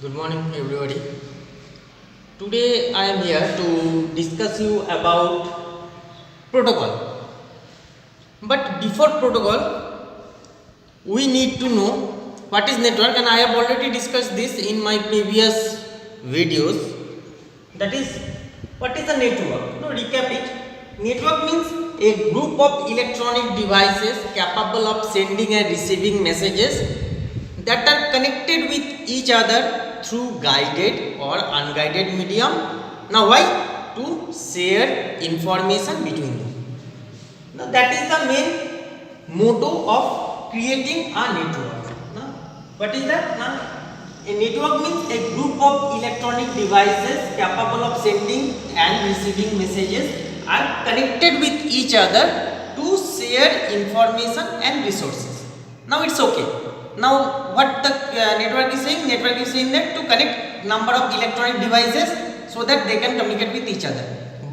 Good morning everybody. Today I am here to discuss you about protocol. But before protocol we need to know what is network, and I have already discussed this in my previous videos. That is, what is a network? No, recap it. Network means a group of electronic devices capable of sending and receiving messages that are connected with each other through guided or unguided medium. Now why? To share information between them. Now that is the main motto of creating a network. Now what is that? Now a network means a group of electronic devices capable of sending and receiving messages are connected with each other to share information and resources. Now it's okay. Now what the network is saying? Network is saying that to connect number of electronic devices so that they can communicate with each other.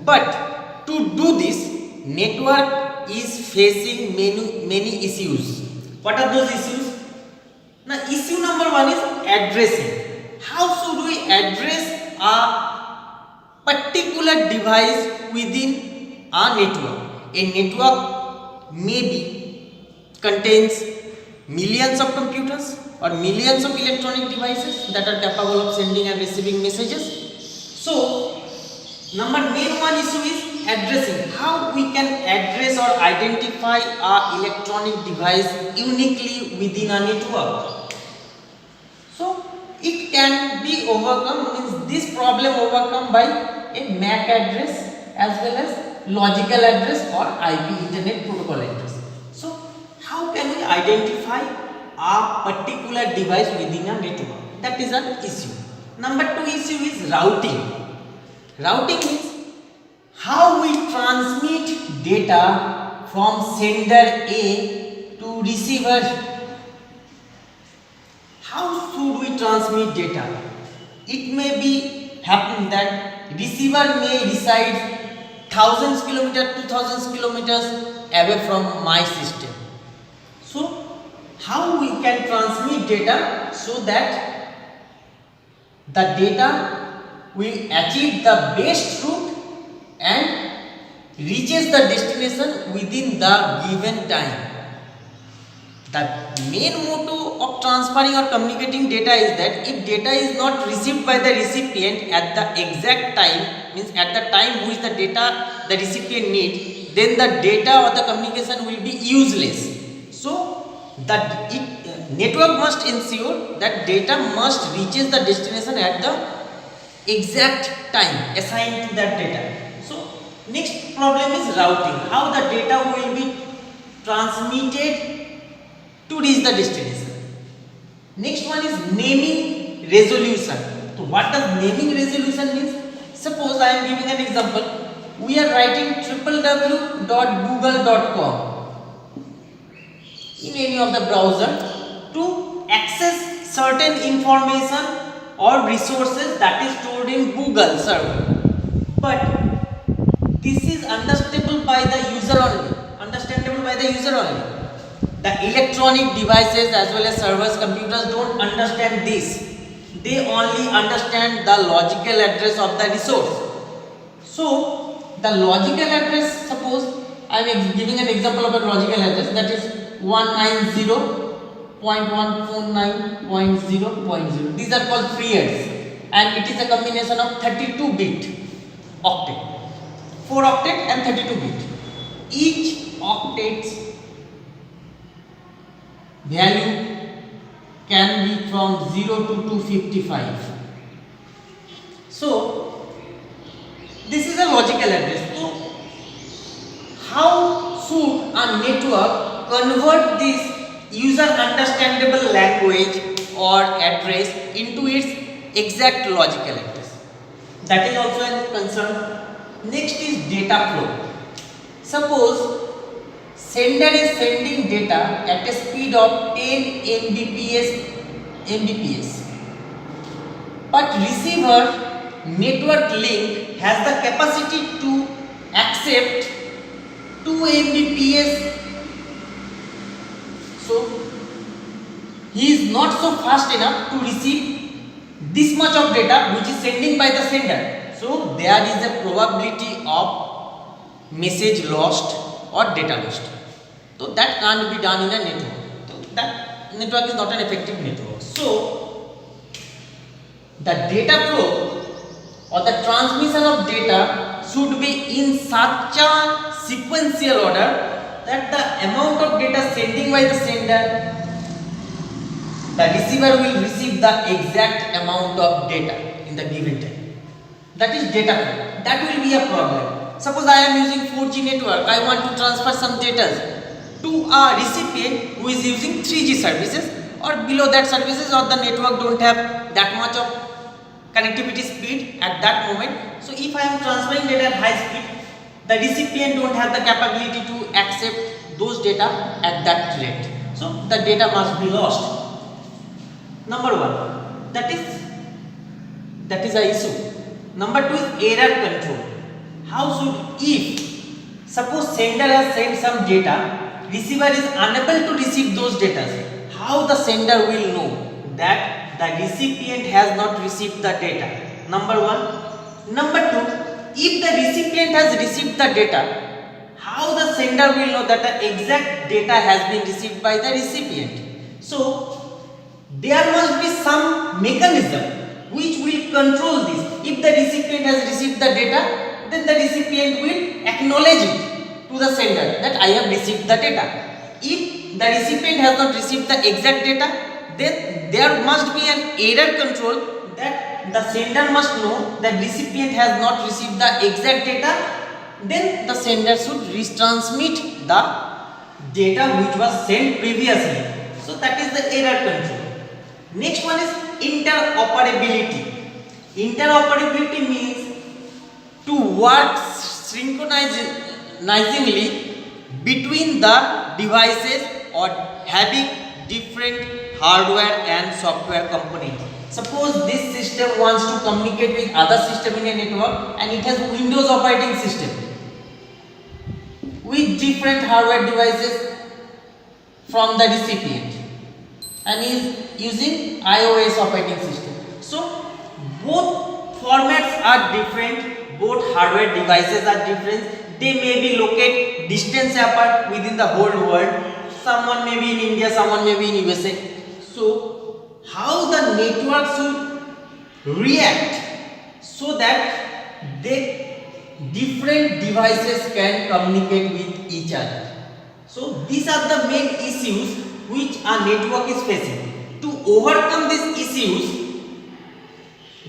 But to do this, network is facing many issues. What are those issues? Now issue number one is addressing. How should we address a particular device within a network? A network maybe contains millions of computers or millions of electronic devices that are capable of sending and receiving messages. So main one issue is addressing. How we can address or identify a electronic device uniquely within a network. So it can be overcome, means this problem overcome by a MAC address as well as logical address or IP Internet Protocol address. So how can we identify a particular device within a network? That is an issue. Number two issue is routing. Routing means how we transmit data from sender A to receiver. How should we transmit data? It may be happen that receiver may reside thousands kilometers, 2000 kilometers away from my system. So how we can transmit data so that the data will achieve the best route and reaches the destination within the given time. The main motto of transferring or communicating data is that if data is not received by the recipient at the exact time, means at the time which the data the recipient needs, then the data or the communication will be useless. So that network must ensure that data must reaches the destination at the exact time assigned to that data. So next problem is routing. How the data will be transmitted to reach the destination. Next one is naming resolution. So what does naming resolution means? Suppose I am giving an example. We are writing www.google.com in any of the browser to access certain information or resources that is stored in Google server. But this is understandable by the user only. The electronic devices as well as servers, computers don't understand this. They only understand the logical address of the resource. So the logical address, suppose I am giving an example of a logical address, that is 190.149.0.0. These are called free heads, and it is a combination of 32-bit octet, 4 octet and 32-bit. Each octet's value can be from 0 to 255. So this is a logical address. So how should a network convert this user understandable language or address into its exact logical address? That is also a concern. Next is data flow. Suppose sender is sending data at a speed of 10 Mbps, but receiver network link has the capacity to accept 2 Mbps. So he is not so fast enough to receive this much of data which is sending by the sender. So there is a probability of message lost or data lost. So that can't be done in a network. So that network is not an effective network. So the data flow or the transmission of data should be in such a sequential order that the amount of data sending by the sender, the receiver will receive the exact amount of data in the given time. That is data flow. That will be a problem. Suppose I am using 4G network, I want to transfer some data to a recipient who is using 3G services or below that services, or the network don't have that much of connectivity speed at that moment. So if I am transferring data at high speed, the recipient don't have the capability to accept those data at that rate. So the data must be lost. Number one, that is a issue. Number two is error control. How should, if suppose sender has sent some data, receiver is unable to receive those data, how the sender will know that the recipient has not received the data? Number one. Number two, if the recipient has received the data, how the sender will know that the exact data has been received by the recipient? So there must be some mechanism which will control this. If the recipient has received the data, then the recipient will acknowledge it to the sender that I have received the data. If the recipient has not received the exact data, then there must be an error control that the sender must know that recipient has not received the exact data, then the sender should retransmit the data which was sent previously. So that is the error control. Next one is interoperability. Interoperability means to work synchronizingly between the devices or having different hardware and software components. Suppose this system wants to communicate with other system in a network and it has Windows operating system with different hardware devices from the recipient and is using iOS operating system. So both formats are different, both hardware devices are different. They may be located distance apart within the whole world. Someone may be in India, someone may be in USA. So how the network should react so that different devices can communicate with each other. So these are the main issues which a network is facing. To overcome these issues,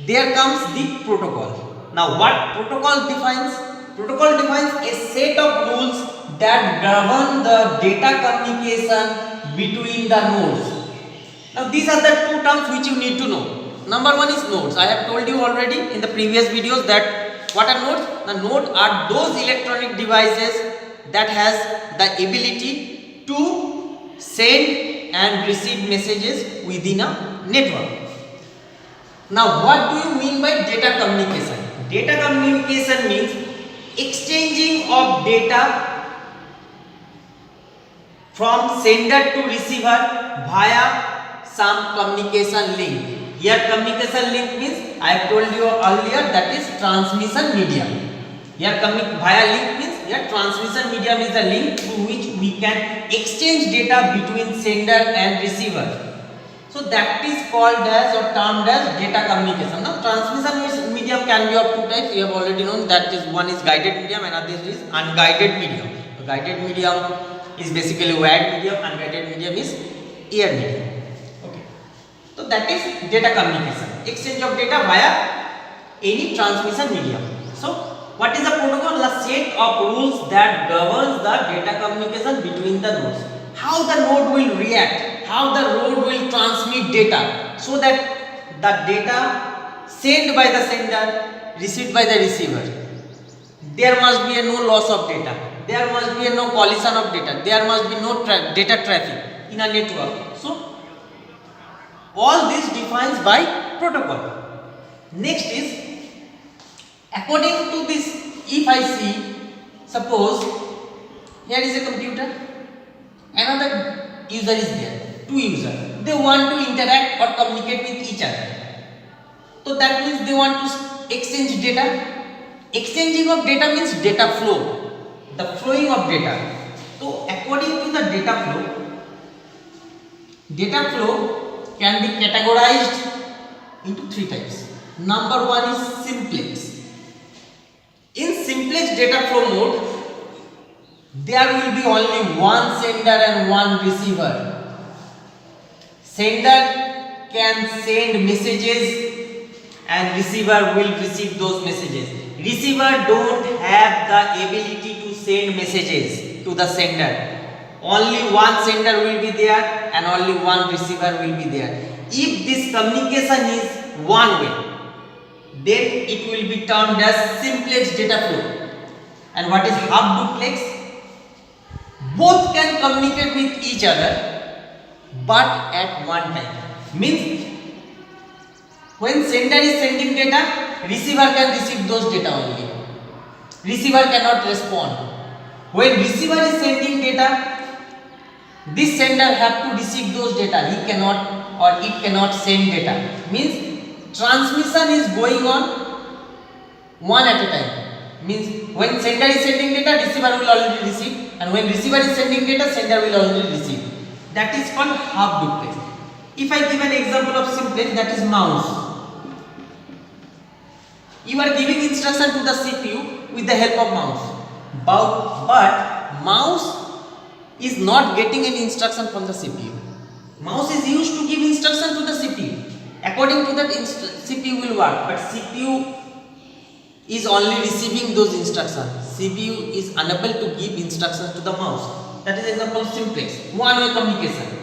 there comes the protocol. Now what protocol defines? Protocol defines a set of rules that govern the data communication between the nodes. Now these are the two terms which you need to know. Number one is nodes. I have told you already in the previous videos that what are nodes? The nodes are those electronic devices that has the ability to send and receive messages within a network. Now what do you mean by data communication? Data communication means exchanging of data from sender to receiver via some communication link. Here communication link means I have told you earlier that is transmission medium. Here via link means here transmission medium is the link through which we can exchange data between sender and receiver. So that is called as or termed as data communication. Now transmission medium can be of two types. You have already known that is one is guided medium and other is unguided medium. So guided medium is basically wired medium, unguided medium is air medium. Okay. So that is data communication. Exchange of data via any transmission medium. So what is the protocol? The set of rules that governs the data communication between the nodes. How the node will react, how the node will transmit data so that the data sent by the sender, received by the receiver. There must be no loss of data. There must be no collision of data. There must be no data traffic in a network. So all this defines by protocol. Next is according to this, if I see, suppose here is a computer, another user is there, two users, they want to interact or communicate with each other. So that means they want to exchange data. Exchanging of data means data flow, the flowing of data. So according to the data flow can be categorized into three types. Number one is simplex. In simplex data flow mode, there will be only one sender and one receiver. Sender can send messages and receiver will receive those messages. Receiver don't have the ability to send messages to the sender. Only one sender will be there and only one receiver will be there. If this communication is one way, then it will be termed as simplex data flow. And what is half duplex? Both can communicate with each other but at one time. Means when sender is sending data, receiver can receive those data only. Receiver cannot respond. When receiver is sending data, this sender have to receive those data. He cannot or it cannot send data. Means transmission is going on one at a time. Means when sender is sending data, receiver will already receive, and when receiver is sending data, sender will already receive. That is called half duplex. If I give an example of simplex, that is mouse. You are giving instruction to the CPU with the help of mouse, but mouse is not getting any instruction from the CPU. Mouse is used to give instruction to the CPU. According to that, CPU will work, but CPU is only receiving those instructions. CPU is unable to give instructions to the mouse. That is example of simplex, one-way communication.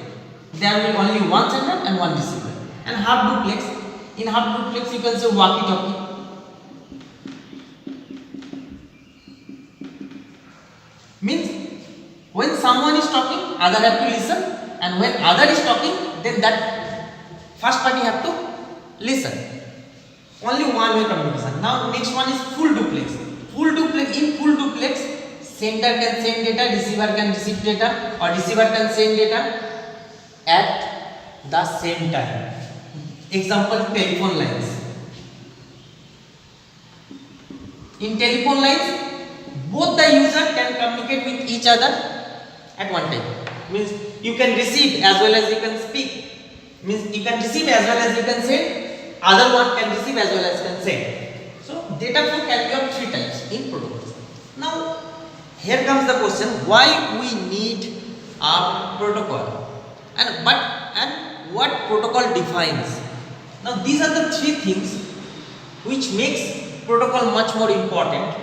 There will be only one sender and one receiver. And half duplex, in half duplex you can say walkie-talkie. Means when someone is talking, other have to listen, and when other is talking, then that first party have to listen. Only one way communication. Now next one is full duplex. In full duplex, sender can send data, receiver can receive data, or receiver can send data at the same time. Example, telephone lines. In telephone lines, both the user can communicate with each other at one time. Means you can receive as well as you can speak. Means you can receive as well as you can send. Other one can receive as well as can send. So data flow can be of three types in protocols. Now here comes the question: why we need a protocol, and what protocol defines? Now these are the three things which makes protocol much more important,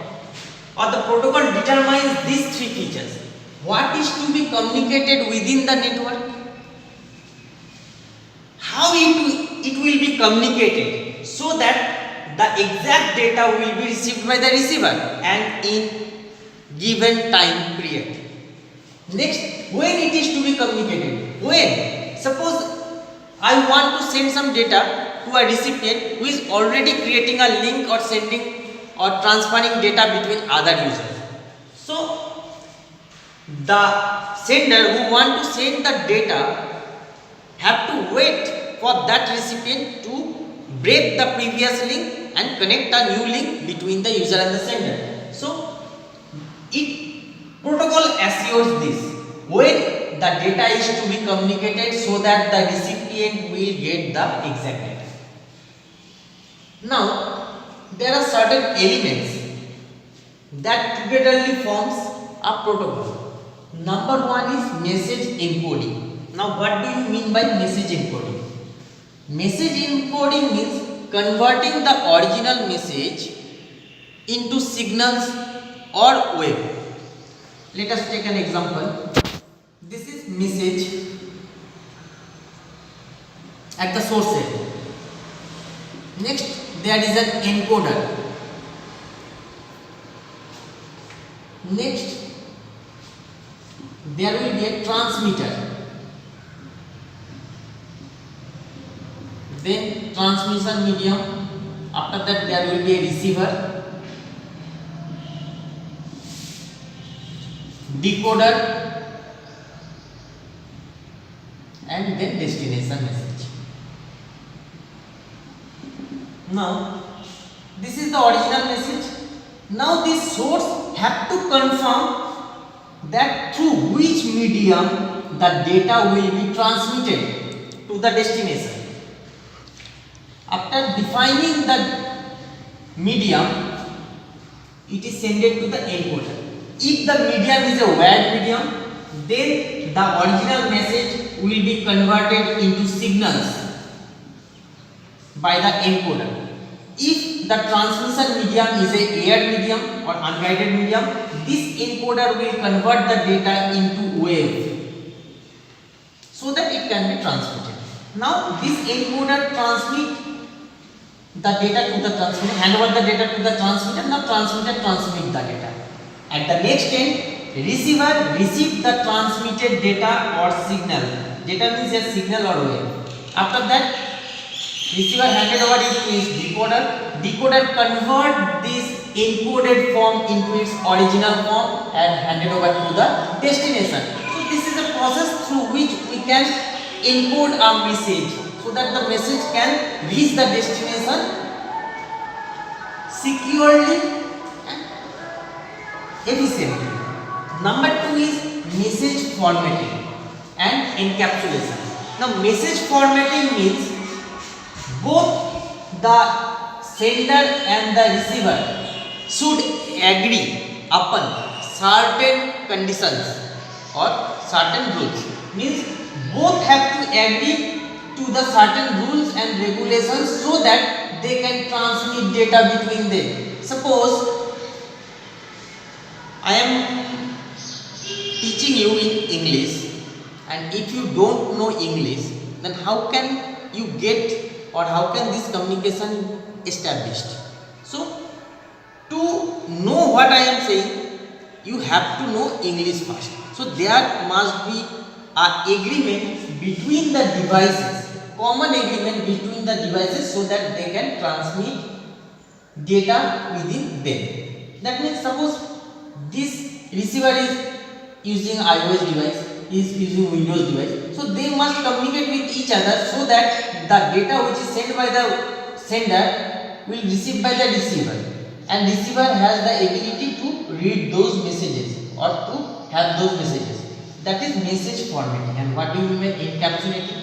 or the protocol determines these three features. What is to be communicated within the network, how it will be communicated so that the exact data will be received by the receiver and in given time period. Next, when it is to be communicated. When, suppose I want to send some data to a recipient who is already creating a link or sending or transferring data between other users. So the sender who want to send the data have to wait for that recipient to break the previous link and connect a new link between the user and the sender. So protocol assures this when the data is to be communicated so that the recipient will get the exact data. Now there are certain elements that togetherly forms a protocol. Number one is message encoding. Now what do you mean by message encoding? Message encoding means converting the original message into signals or wave. Let us take an example. This is message at the source end. Next, there is an encoder. Next, there will be a transmitter. Then transmission medium. After that, there will be a receiver, decoder, and then destination message. Now this is the original message. Now this source have to confirm that through which medium the data will be transmitted to the destination. After defining the medium, it is sent to the encoder. If the medium is a word medium, then the original message will be converted into signals by the encoder. If the transmission medium is a air medium or unguided medium, this encoder will convert the data into wave so that it can be transmitted. Now this encoder transmit the data to the transmitter, hand over the data to the transmitter. Now transmitter transmit the data. At the next end, receiver receive the transmitted data or signal. Data means a signal or wave. After that, receiver handed over it to his decoder. Decoder convert this encoded form into its original form and handed over to the destination. So this is a process through which we can encode a message so that the message can reach the destination securely and efficiently. Number 2 is message formatting and encapsulation. Now message formatting means both the sender and the receiver should agree upon certain conditions or certain rules. Means both have to agree to the certain rules and regulations so that they can transmit data between them. Suppose I am teaching you in English, and if you don't know English, then how can you get or how can this communication established? So to know what I am saying, you have to know English first. So there must be an agreement between the devices, common agreement between the devices so that they can transmit data within them. That means suppose this receiver is using iOS device, is using Windows device, so they must communicate with each other so that the data which is sent by the sender will receive by the receiver, and receiver has the ability to read those messages or to have those messages. That is message formatting. And what do you mean by encapsulating?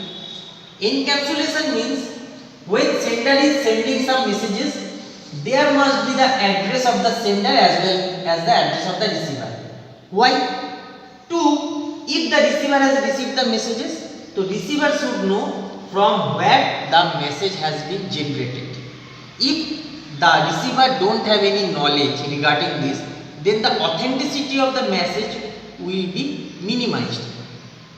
Encapsulation means when sender is sending some messages, there must be the address of the sender as well as the address of the receiver. Why? Two, if the receiver has received the messages, the receiver should know from where the message has been generated. If the receiver don't have any knowledge regarding this, then the authenticity of the message will be minimized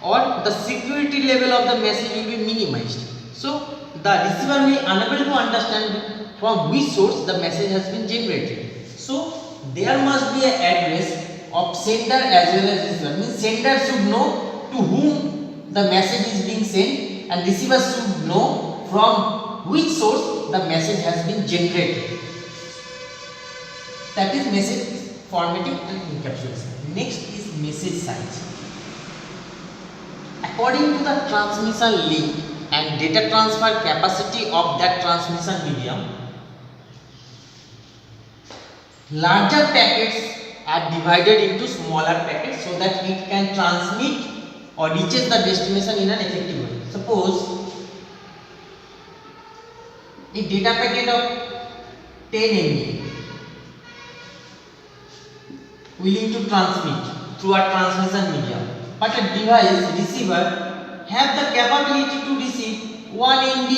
or the security level of the message will be minimized. So the receiver will be unable to understand from which source the message has been generated. So there must be an address of sender as well as receiver. Means sender should know to whom the message is being sent, and receiver should know from which source the message has been generated. That is message formatting and encapsulation. Next is message size. According to the transmission link and data transfer capacity of that transmission medium, larger packets are divided into smaller packets so that it can transmit or reaches the destination in an effective way. Suppose a data packet of 10 MB willing to transmit through a transmission medium, but a device receiver have the capability to receive 1 MB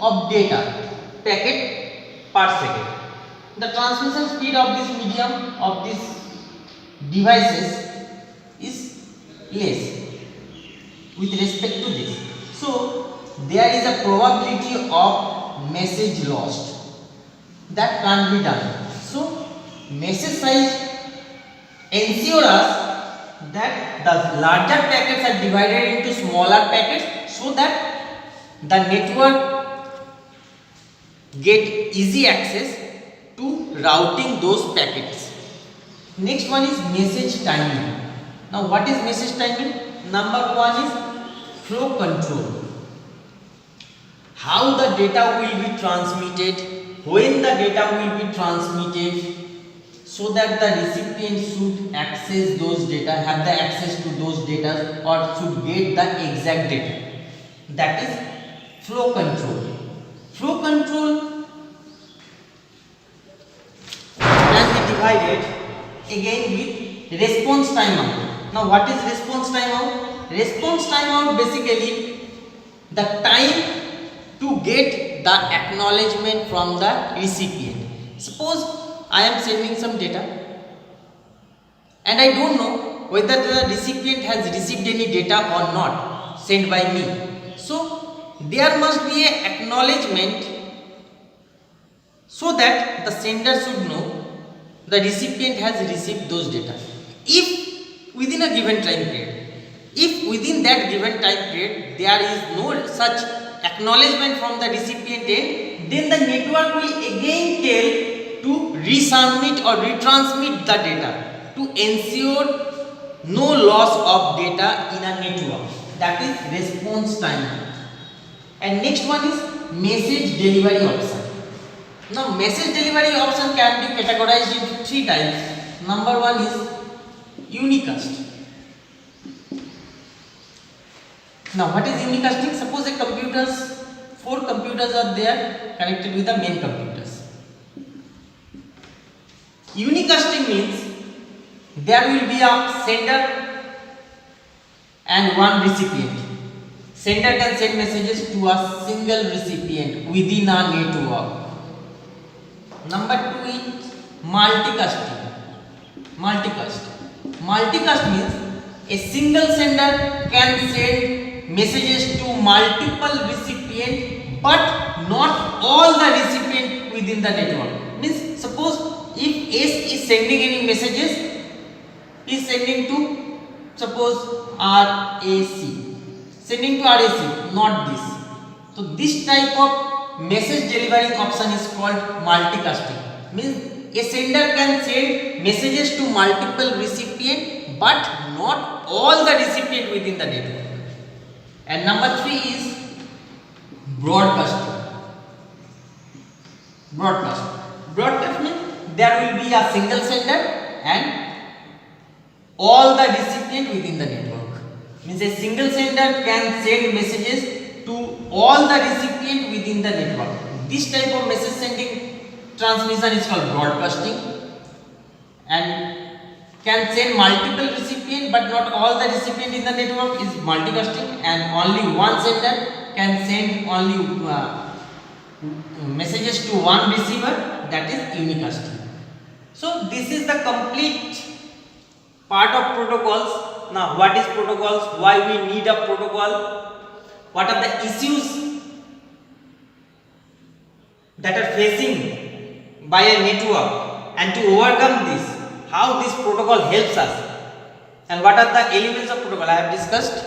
of data packet per second. The transmission speed of this medium of these devices is less with respect to this. So there is a probability of message lost that can't be done. So message size ensure us that the larger packets are divided into smaller packets so that the network get easy access to routing those packets. Next one is message timing. Now what is message timing? Number 1 is flow control. How the data will be transmitted when the data will be transmitted, so that the recipient should access those data, have the access to those data, or should get the exact data. That is flow control. Flow control can be divided again with response timeout. Now what is response timeout? Response timeout basically the time to get the acknowledgement from the recipient. Suppose I am sending some data and I don't know whether the recipient has received any data or not sent by me. So there must be an acknowledgement so that the sender should know the recipient has received those data. If within a given time period, if within that given time period there is no such acknowledgement from the recipient end, then the network will again tell to resubmit or retransmit the data to ensure no loss of data in a network. That is response time. And next one is message delivery option. Now message delivery option can be categorized into three types. Number one is unicast. Now what is unicasting? Suppose four computers are there connected with the main computers. Unicasting means there will be a sender and one recipient. Sender can send messages to a single recipient within a network. Number two is multicasting. Multicast means a single sender can send messages to multiple recipients, but not all the recipients within the network. Means suppose if S is sending any messages, is sending to suppose RAC, sending to RAC, not this. So this type of message delivering option is called multicasting. Means a sender can send messages to multiple recipients, but not all the recipients within the network. And number three is broadcasting. Broadcast means there will be a single sender and all the recipients within the network. Means a single sender can send messages to all the recipients within the network. This type of message sending transmission is called broadcasting, and can send multiple recipients but not all the recipients in the network is multicasting, and only one sender can send only messages to one receiver, that is unicasting. So this is the complete part of protocols. Now what is protocols, why we need a protocol, what are the issues that are facing by a network, and to overcome this, how this protocol helps us, and what are the elements of protocol I have discussed.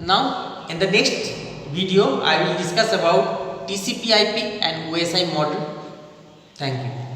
Now in the next video I will discuss about TCP/IP and OSI model. Thank you.